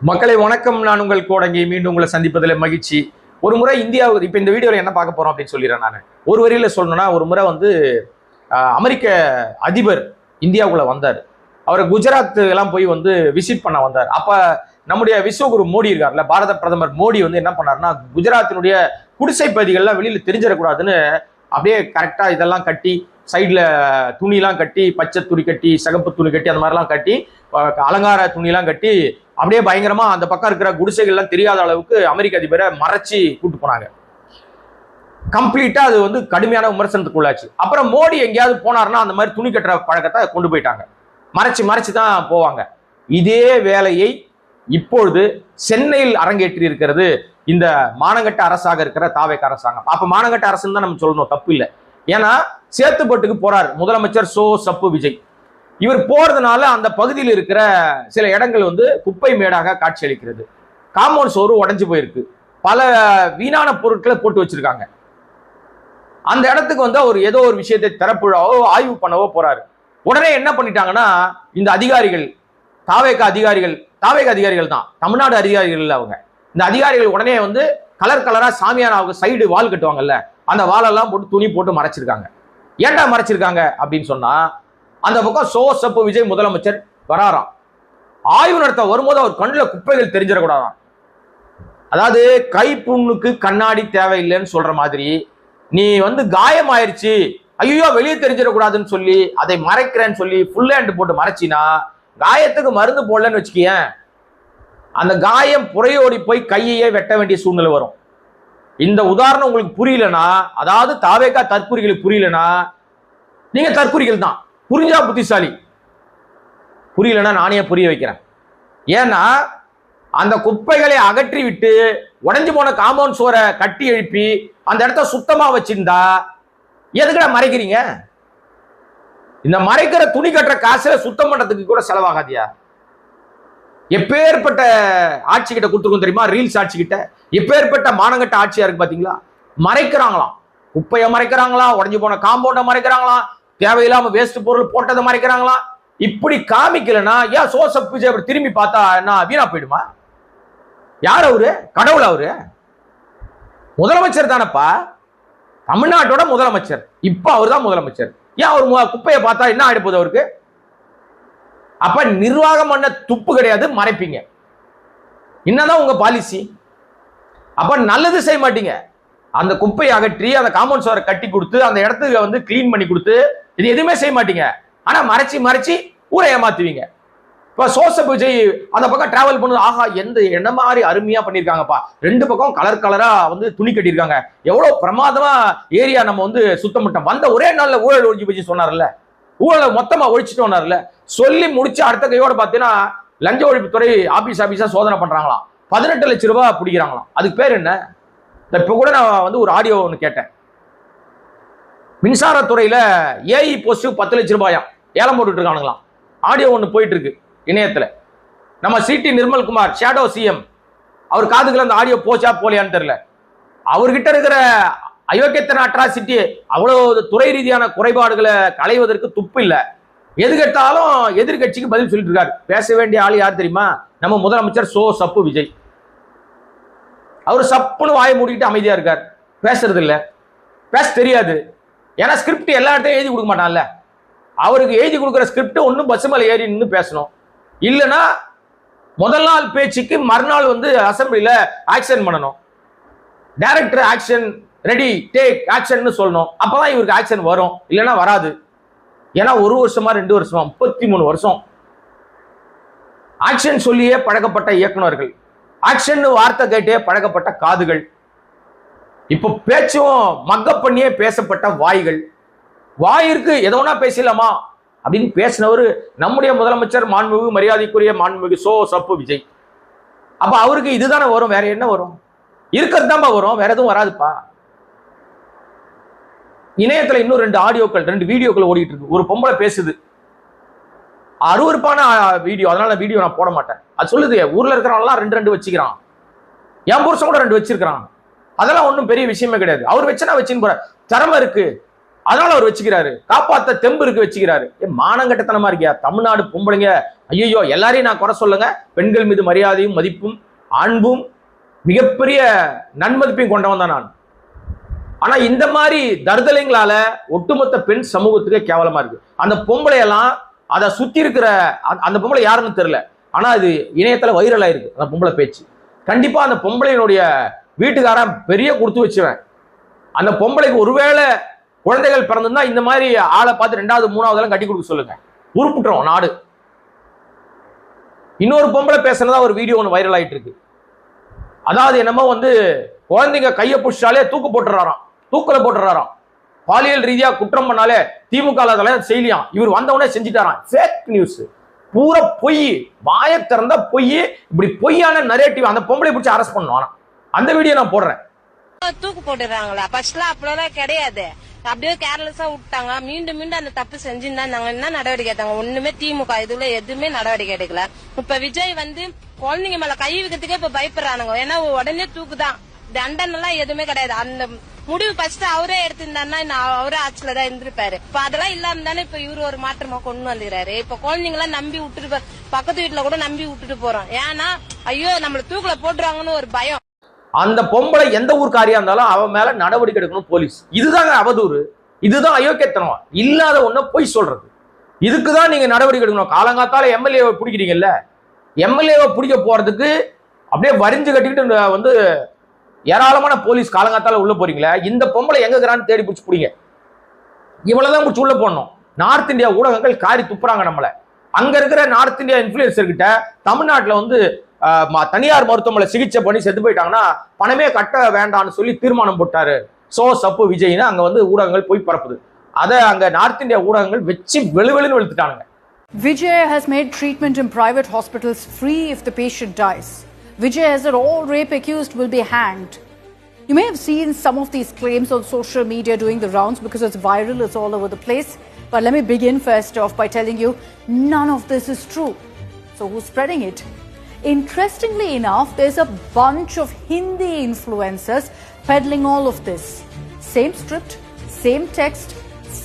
மக்களை வணக்கம். நான் உங்கள் கோடங்கி. மீண்டும் உங்களை சந்திப்பதில் மகிழ்ச்சி. ஒரு முறை இந்தியாவுக்கு இப்ப இந்த வீடியோல என்ன பார்க்க போறோம் அப்படின்னு சொல்லிடுறேன். நான் ஒரு வரியில சொல்லணும்னா, ஒரு முறை வந்து அமெரிக்க அதிபர் இந்தியாவுக்குள்ள வந்தார். அவர் குஜராத் எல்லாம் போய் வந்து விசிட் பண்ண வந்தார். அப்ப நம்முடைய விஸ்வகுரு மோடி இருக்கார்ல, பாரத பிரதமர் மோடி வந்து என்ன பண்ணாருன்னா, குஜராத்தினுடைய குடிசை பகுதிகள்லாம் வெளியில தெரிஞ்சிடக்கூடாதுன்னு அப்படியே கரெக்டா இதெல்லாம் கட்டி, சைட்ல துணிலாம் கட்டி, பச்சை துணி கட்டி, சிகப்பு துணி கட்டி, அந்த மாதிரிலாம் கட்டி, அலங்கார துணிலாம் கட்டி, அப்படியே பயங்கரமா அந்த பக்கம் இருக்கிற குடிசைகள்லாம் தெரியாத அளவுக்கு அமெரிக்க அதிபரை மறைச்சி கூட்டு போனாங்க. கம்ப்ளீட்டா அது வந்து கடுமையான விமர்சனத்துக்குள்ளாச்சு. அப்புறம் மோடி எங்கேயாவது போனார்னா அந்த மாதிரி துணி கட்டுற பழக்கத்தை கொண்டு போயிட்டாங்க. மறைச்சு தான் போவாங்க. இதே வேலையை இப்பொழுது சென்னையில் அரங்கேற்றி இருக்கிறது இந்த மானங்கட்ட அரசாக இருக்கிற தாவேக அரசாங்கம். அப்ப மானங்கட்ட அரசுன்னு தான் நம்ம சொல்லணும், தப்பு இல்லை. ஏன்னா சேத்துப்பட்டுக்கு போறார் முதலமைச்சர் சப்பு விஜய். இவர் போறதுனால அந்த பகுதியில் இருக்கிற சில இடங்கள் வந்து குப்பை மேடாக காட்சியளிக்கிறது. காம்பவுண்ட் சோறு உடைஞ்சு போயிருக்கு. பல வீணான பொருட்களை போட்டு வச்சிருக்காங்க. அந்த இடத்துக்கு வந்து அவர் ஏதோ ஒரு விஷயத்தை திறப்புழாவோ ஆய்வு பண்ணவோ போறாரு. உடனே என்ன பண்ணிட்டாங்கன்னா, இந்த அதிகாரிகள், தாவேக அதிகாரிகள் தான், தமிழ்நாடு அதிகாரிகள் இல்லை அவங்க. இந்த அதிகாரிகள் உடனே வந்து கலர் கலரா சாமியானாவுக்கு சைடு வால் கட்டுவாங்கல்ல, அந்த வாலெல்லாம் போட்டு துணி போட்டு மறைச்சிருக்காங்க. ஏன்டா மறைச்சிருக்காங்க அப்படின்னு சொன்னா, அந்த பக்கம் சப்பு விஜய் முதலமைச்சர் வராராம். ஆய்வு நடத்த வரும்போது அவர் கண்ணுல குப்பைகள் தெரிஞ்சிடக்கூடாதான். அதாவது கை புண்ணுக்கு கண்ணாடி தேவையில்லைன்னு சொல்ற மாதிரி, நீ வந்து காயம் ஆயிடுச்சு, ஐயோ வெளியே தெரிஞ்சிடக்கூடாதுன்னு சொல்லி அதை மறைக்கிறேன்னு சொல்லி ஃபுல் ஹேண்ட் போட்டு மறைச்சினா, காயத்துக்கு மருந்து போடலன்னு வச்சுக்கேன், அந்த காயம் புறையோடி போய் கையையே வெட்ட வேண்டிய சூழ்நிலை வரும். இந்த உதாரணம் உங்களுக்கு புரியலனா, அதாவது தாவேகா தற்குறிகளுக்கு புரியலனா, நீங்க தற்குறிகள் தான். புரிஞ்சா புத்திசாலி, புரியலன்னா நானே புரிய வைக்கிறேன். ஏன்னா அந்த குப்பைகளை அகற்றி விட்டு உடைஞ்சு போன காம்பவுண்ட் சோரை கட்டி எழுப்பி அந்த இடத்த சுத்தமா வச்சிருந்தா எதுக்குடா மறைக்கிறீங்க? இந்த மறைக்கிற துணி கட்டுற காசுல சுத்தம் பண்றதுக்கு கூட செலவாகாதியா? எப்பேற்பட்ட ஆட்சி கிட்ட கொடுத்துருக்கும் தெரியுமா? ரீல்ஸ் ஆட்சி கிட்ட எப்பேற்பட்ட மானங்கட்ட ஆட்சியா இருக்கு பாத்தீங்களா? மறைக்கிறாங்களாம், குப்பையை மறைக்கிறாங்களாம், உடஞ்சு போன காம்பவுண்ட மறைக்கிறாங்களாம், தேவையில்லாம வேஸ்ட் பொருள் போட்டதை மறைக்கிறாங்களாம். இப்படி காமிக்கலன்னா ஏன் சோசப் விஜய் திரும்பி பார்த்தா என்ன வீணா போயிடுமா? யார் அவரு? கடவுள் அவரு? முதலமைச்சர் தானப்பா, தமிழ்நாட்டோட முதலமைச்சர். இப்ப அவர் தான் முதலமைச்சர். ஏன் அவர் குப்பையை பார்த்தா என்ன ஆயிடுப்போது அவருக்கு? அப்ப நிர்வாகம் பண்ண துப்பு கிடையாது, மறைப்பீங்க. என்னதான் உங்க பாலிசி? அப்ப நல்லது செய்ய மாட்டீங்க. அந்த குப்பையை அகற்றி அந்த காம்பவுண்ட் சுவரை கட்டி கொடுத்து அந்த இடத்துக்கு வந்து கிளீன் பண்ணி கொடுத்து இது எதுவுமே செய்ய மாட்டீங்க. ஆனா மறைச்சு ஊரை ஏமாத்துவீங்க. இப்ப சோசப் விஜய் அந்த பக்கம் டிராவல் பண்ணு, ஆஹா என்ன மாதிரி அருமையா பண்ணிருக்காங்கப்பா, ரெண்டு பக்கம் கலர் கலரா வந்து துணி கட்டியிருக்காங்க, எவ்வளவு பிரமாதமா ஏரியா நம்ம வந்து சுத்தம் பண்ணிட்டோம், வந்த ஒரே நாள்ல ஊழல் ஒழிஞ்சு போச்சு சொன்னார்ல, ஊழலை மொத்தமா ஒழிச்சுட்டு சொல்லி முடிச்சு அடுத்த கையோட பாத்தீங்கன்னா லஞ்ச ஒழிப்புத்துறை ஆபீஸா சோதனை பண்றாங்களாம். 18 லட்சம் ரூபாய் பிடிக்கிறாங்களாம். அதுக்கு பேர் என்ன? இப்ப கூட நான் வந்து ஒரு ஆடியோ ஒன்று கேட்டேன். மின்சாரத்துறையில ஏஇ போஸ்ட் 10 லட்சம் ரூபாயாம் ஏலம் போட்டுட்டு இருக்கானுங்களாம். ஆடியோ ஒன்று போயிட்டு இருக்கு இணையத்துல. நம்ம சிடி நிர்மல்குமார் ஷேடோ சிஎம், அவர் காதுக்குள்ள அந்த ஆடியோ போச்சா போலியான்னு தெரியல. அவர்கிட்ட இருக்கிற அயோக்கியத்தன அட்ராசிட்டி, அவ்வளவு துறை ரீதியான குறைபாடுகளை களைவதற்கு துப்பு இல்லை. எது கேட்டாலும் எதிர்கட்சிக்கு பதில் சொல்லிட்டு இருக்காரு. பேச வேண்டிய ஆள் யார் தெரியுமா? நம்ம முதலமைச்சர் சப்பு விஜய். அவர் சப்புன்னு வாயை மூடிக்கிட்டு அமைதியா இருக்கார், பேசுறது இல்லை, பேச தெரியாது. ஏன்னா ஸ்கிரிப்ட் எல்லா இடத்தையும் எழுதி கொடுக்க மாட்டான்ல. அவருக்கு எழுதி கொடுக்குற ஸ்கிரிப்ட் ஒன்றும் பஸ் மேலே ஏறி நின்று பேசணும், இல்லைன்னா முதல் நாள் பேச்சுக்கு மறுநாள் வந்து அசம்பிளியில ஆக்ஷன் பண்ணணும். Director action ready take action சொல்லணும். அப்பதான் இவருக்கு ஆக்ஷன் வரும், இல்லைன்னா வராது. ஏன்னா 1 வருஷமா 2 வருஷமா 33 வருஷம் ஆக்ஷன் சொல்லியே பழக்கப்பட்ட இயக்குநர்கள், ஆக்ஷன் வார்த்தை கேட்டே பழக்கப்பட்ட காதுகள், இப்ப பேச்சும் மக்கப் பண்ணியே பேசப்பட்ட வாய்கள், வாயிற்கு எதோனா பேசலாமா அப்படின்னு பேசினவர் நம்முடைய முதலமைச்சர் மாண்புமிகு மரியாதைக்குரிய மாண்புமிகு சப்பு விஜய். அப்ப அவருக்கு இதுதானே வரும், வேற என்ன வரும்? இருக்கிறது தான்ப்பா வரும், வேற எதுவும் வராதுப்பா. இணையத்துல இன்னும் 2 வீடியோக்கள் ஓடிட்டு இருக்கு. ஒரு பொம்பளை பேசுது, அருவருப்பான வீடியோ, அதனால வீடியோ நான் போட மாட்டேன். அது சொல்லுது, ஊர்ல இருக்கிறவங்கலாம் 2 வச்சுக்கிறான், என் புருஷன் கூட 2 வச்சிருக்கிறான், அதெல்லாம் ஒன்றும் பெரிய விஷயமே கிடையாது. அவர் வச்சுனா வச்சுன்னு போற, திறமை இருக்கு அதனால அவர் வச்சுக்கிறாரு, காப்பாத்த தெம்பு இருக்கு வச்சுக்கிறாரு. மானங்கட்டத்தனமா இருக்கியா? தமிழ்நாடு பொம்பளைங்க ஐயோ எல்லாரையும் நான் குறை சொல்லுங்க, பெண்கள் மீது மரியாதையும் மதிப்பும் அன்பும் மிகப்பெரிய நன்மதிப்பையும் கொண்டவன் தான் நான். ஆனா இந்த மாதிரி தருதலைங்களால ஒட்டுமொத்த பெண் சமூகத்துக்கு கேவலமா இருக்கு. அந்த பொம்பளையெல்லாம் அதை சுத்தி இருக்கிற அந்த பொம்பளை யாருன்னு தெரியல, ஆனா அது இணையத்துல வைரல் ஆயிருக்கு அந்த பொம்பளை பேச்சு. கண்டிப்பா அந்த பொம்பளையினுடைய வீட்டுக்காரன் பெரிய கொடுத்து வச்சுவேன். அந்த பொம்பளைக்கு ஒருவேளை குழந்தைகள் பிறந்திருந்தா இந்த மாதிரி ஆளை பார்த்து 2வது 3வது கட்டி கொடுக்க சொல்லுங்க, உருப்பிட்டுரும் நாடு. இன்னொரு பொம்பளை பேசுறதா ஒரு வீடியோ ஒன்று வைரல் ஆயிட்டு இருக்கு. அதாவது என்னமோ குழந்தைங்க கையை புடிச்சாலே தூக்கல போட்டுறாராம். பாலியல் ரீதியா குற்றம் பண்ணாலே திமுக செய்யலாம், இவர் வந்தவனே செஞ்சுட்டாராம். ஃபேக் நியூஸ், பூரா பொய், வாய திறந்தா பொய். இப்படி பொய்யான நரேட்டிவ் அந்த பொம்பளை பிடிச்சி அரெஸ்ட் பண்ணுவான். அந்த வீடியோ நான் போடுறேன். தூக்கு போட்டுறாங்களா? ஃபர்ஸ்ட்லாம் அப்படிலாம் கிடையாது, அப்படியே கேர்லெஸ்ஸா விட்டாங்க. மீண்டும் மீண்டும் அந்த தப்பு செஞ்சுருந்தா நாங்க என்ன நடவடிக்கை எடுத்தாங்க? ஒண்ணுமே திமுக இதுல எதுவுமே நடவடிக்கை எடுக்கல. இப்ப விஜய் குழந்தைங்க மேல கை வைக்கிறதுக்கே இப்ப பயப்படுறானுங்க. ஏன்னா உடனே தூக்குதான், தண்டனை எல்லாம் எதுவுமே கிடையாது. அந்த முடிவு ஃபர்ஸ்ட் அவரே எடுத்திருந்தாருன்னா அவரே ஆட்சியில தான் இருந்திருப்பாரு. இப்ப அதெல்லாம் இல்லாம தானே இப்ப இவரு ஒரு மாற்றமா கொண்டு வந்துறாரு. இப்ப குழந்தைங்களாம் நம்பி விட்டுட்டு, பக்கத்து வீட்டுல கூட நம்பி விட்டுட்டு போறோம். ஏன்னா ஐயோ நம்மள தூக்குல போட்டுருவாங்கன்னு ஒரு பயம். அந்த பொம்பளை எந்த ஊர்க்காரியா இருந்தாலும் அவன் மேல நடவடிக்கை எடுக்கணும் போலீஸ். இதுதாங்க அவதூறு, இதுதான் அயோக்கியத்தனம், இல்லாத ஒண்ணு போய் சொல்றது. இதுக்குதான் நீங்க நடவடிக்கை எடுக்கணும். காலங்காத்தால எம்எல்ஏவை பிடிக்கிறீங்கல்ல, எம்எல்ஏவை பிடிக்க போறதுக்கு அப்படியே வரிஞ்சு கட்டிக்கிட்டு ஏராளமான போலீஸ் காலங்காத்தால உள்ள போறீங்களே. இந்த பொம்பளை எங்க இருக்கிறான்னு தேடி பிடிச்சி பிடிங்க. இவ்வளவுதான் பிடிச்சி உள்ள போடணும். நார்த் இந்தியா ஊடகங்கள் காரி துப்புறாங்க நம்மள. அங்க இருக்கிற நார்த் இந்தியா இன்ஃபுளுசர் கிட்ட தமிழ்நாட்டுல தனியார் மருத்துவமனை சிகிச்சை பண்ணி செத்து போயிட்டாங்கன்னா பணமே கட்ட வேண்டாம்னு சொல்லி தீர்மானம் போட்டாரு சோ சப்பு விஜய்னு அங்க ஊடகங்கள் போய் பரப்புது. அதை அங்க நார்த் இந்தியா ஊடகங்கள் வச்சு வெளுவெளுன்னு வெளுத்துட்டானுங்க. Vijay has made treatment in private hospitals free if the patient dies. Vijay has said all rape accused will be hanged. You may have seen some of these claims on social media doing the rounds because it's viral, it's all over the place. But let me begin first off by telling you none of this is true. So who's spreading it? Interestingly enough, there's a bunch of Hindi influencers peddling all of this. Same script, same text,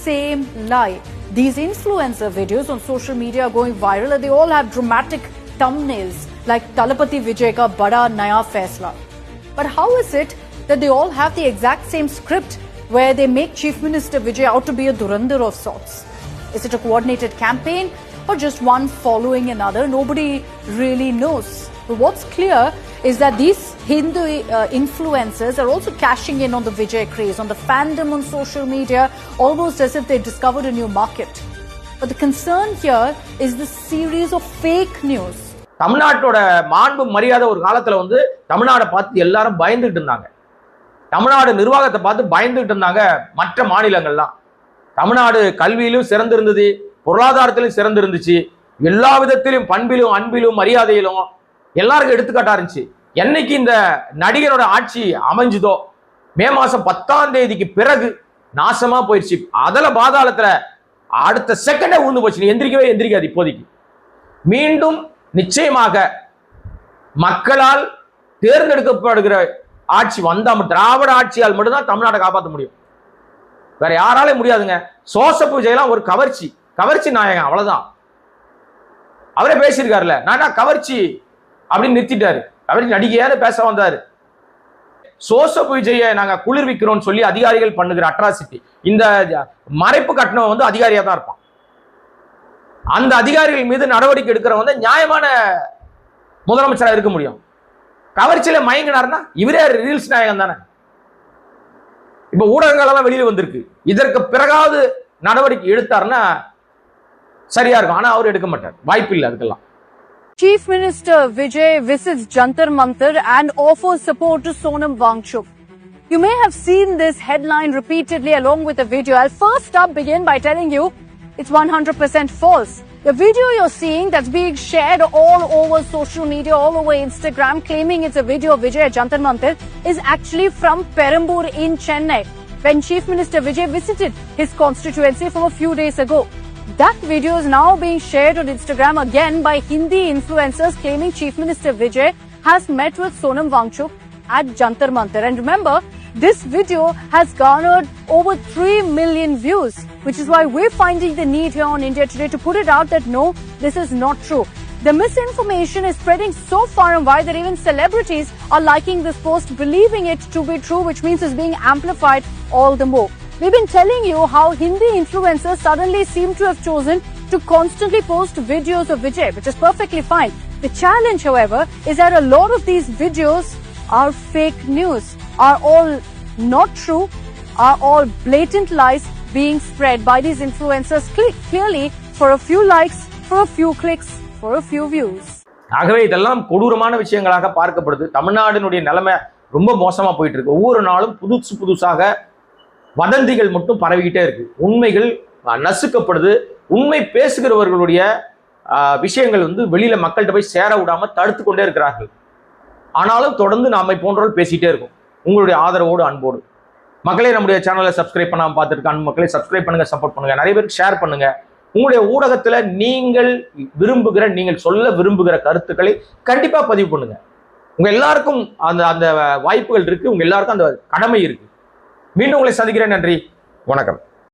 same lie. These influencer videos on social media are going viral and they all have dramatic thumbnails like Talapati Vijay ka bada naya faisla. But how is it that they all have the exact same script where they make Chief Minister Vijay out to be a Dhurandhar of sorts? Is it a coordinated campaign or just one following another? Nobody really knows. But what's clear is that these Hindu influencers are also cashing in on the Vijay craze, on the fandom on social media, almost as if they discovered a new market. But the concern here is the series of fake news. தமிழ்நாட்டோட மாண்பு மரியாதை ஒரு காலத்துல தமிழ்நாடை பார்த்து எல்லாரும் பயந்துகிட்டு இருந்தாங்க. தமிழ்நாடு நிர்வாகத்தை பார்த்து பயந்துகிட்டு இருந்தாங்க மற்ற மாநிலங்கள்லாம். தமிழ்நாடு கல்வியிலும் சிறந்திருந்தது, பொருளாதாரத்திலும் சிறந்திருந்துச்சு, எல்லா விதத்திலும் பண்பிலும் அன்பிலும் மரியாதையிலும் எல்லாருக்கும் எடுத்துக்காட்டா இருந்துச்சு. என்னைக்கு இந்த நடிகரோட ஆட்சி அமைஞ்சுதோ மே மாசம் 10ஆம் தேதிக்கு பிறகு நாசமா போயிடுச்சு. அதுல பாதாளத்துல அடுத்த செகண்டே உழுந்து போச்சு. நீ எந்திரிக்காது. இப்போதைக்கு மீண்டும் நிச்சயமாக மக்களால் தேர்ந்தெடுக்கப்படுகிற ஆட்சி வந்தா திராவிட ஆட்சியால் மட்டும்தான் தமிழ்நாட்டை காப்பாற்ற முடியும். வேற யாராலே முடியாதுங்க. சோசப்பு விஜயெல்லாம் ஒரு கவர்ச்சி நாயகன், அவ்வளவுதான். அவரே பேசியிருக்காருல, நான் கவர்ச்சி அப்படின்னு நிறுத்திட்டாரு. கவர்ச்சி நடிகையாவது பேச வந்தாரு. சோசப்பு விஜய நாங்க குளிர்விக்கிறோம் சொல்லி அதிகாரிகள் பண்ணுகிற அட்ராசிட்டி, இந்த மறைப்பு கட்டணம் அதிகாரியா தான் இருப்பான். அந்த அதிகாரிகள் மீது நடவடிக்கை எடுக்கிறவங்க நியாயமான முதலமைச்சராக இருக்க முடியும். கவர்ச்சியில மயங்கினார்னா இவரே ரீல்ஸ் நாயகம் தானே. இப்ப ஊடகங்கள் எல்லாம் வெளியில வந்திருக்கு. இதற்கு பிறகாவது நடவடிக்கை எடுத்தாருன்னா சரியா இருக்கும். ஆனா அவர் எடுக்க மாட்டார், வாய்ப்பு இல்லை அதுக்கெல்லாம். Chief Minister Vijay visits Jantar Mantar and offers support to Sonam Wangchuk. You may have seen this headline repeatedly along with the video. I'll first begin by telling you it's 100% false. The video you're seeing that's being shared all over social media, all over Instagram, claiming it's a video of Vijay at Jantar Mantar, is actually from Perambur in Chennai, when Chief Minister Vijay visited his constituency from a few days ago. That video is now being shared on Instagram again by Hindi influencers claiming Chief Minister Vijay has met with Sonam Wangchuk at Jantar Mantar. And remember, this video has garnered over 3 million views, which is why we're finding the need here on India Today to put it out that no, this is not true. The misinformation is spreading so far and wide that even celebrities are liking this post, believing it to be true, which means it's being amplified all the more. We've been telling you how Hindi influencers suddenly seem to have chosen to constantly post videos of Vijay, which is perfectly fine. The challenge, however, is that a lot of these videos are fake news, are all not true, are all blatant lies being spread by these influencers clearly for a few likes, for a few clicks, for a few views. ஆகவே இதெல்லாம் கொடூரமான விஷயங்களாக பார்க்கப்படுது. தமிழ்நாட்டினுடைய நிலைமை ரொம்ப மோசமா போயிட்டு இருக்கு. ஒவ்வொரு நாளும் புதுசாக வதந்திகள் மட்டும் பரவிக்கிட்டே இருக்கு. உண்மைகள் நசுக்கப்படுது. உண்மை பேசுகிறவர்களுடைய விஷயங்கள் வந்து வெளியில மக்கள்கிட்ட போய் சேர விடாம தடுத்து கொண்டே இருக்கிறார்கள். ஆனாலும் தொடர்ந்து நாம போன்றவர்கள் பேசிட்டே இருக்கும். உங்களுடைய ஆதரவோடு அன்போடு மக்களே, நம்முடைய சேனலை சப்ஸ்கிரைப் பண்ணாம பார்த்துருக்க அன்பு மக்களே சப்ஸ்கிரைப் பண்ணுங்க, சப்போர்ட் பண்ணுங்க, நிறைய பேருக்கு ஷேர் பண்ணுங்க. உங்களுடைய ஊடகத்துல நீங்கள் சொல்ல விரும்புகிற கருத்துக்களை கண்டிப்பா பதிவு பண்ணுங்க. உங்க எல்லாருக்கும் அந்த வாய்ப்புகள் இருக்கு, உங்க எல்லாருக்கும் அந்த கடமை இருக்கு. மீண்டும் உங்களை சந்திக்கிறேன். நன்றி, வணக்கம்.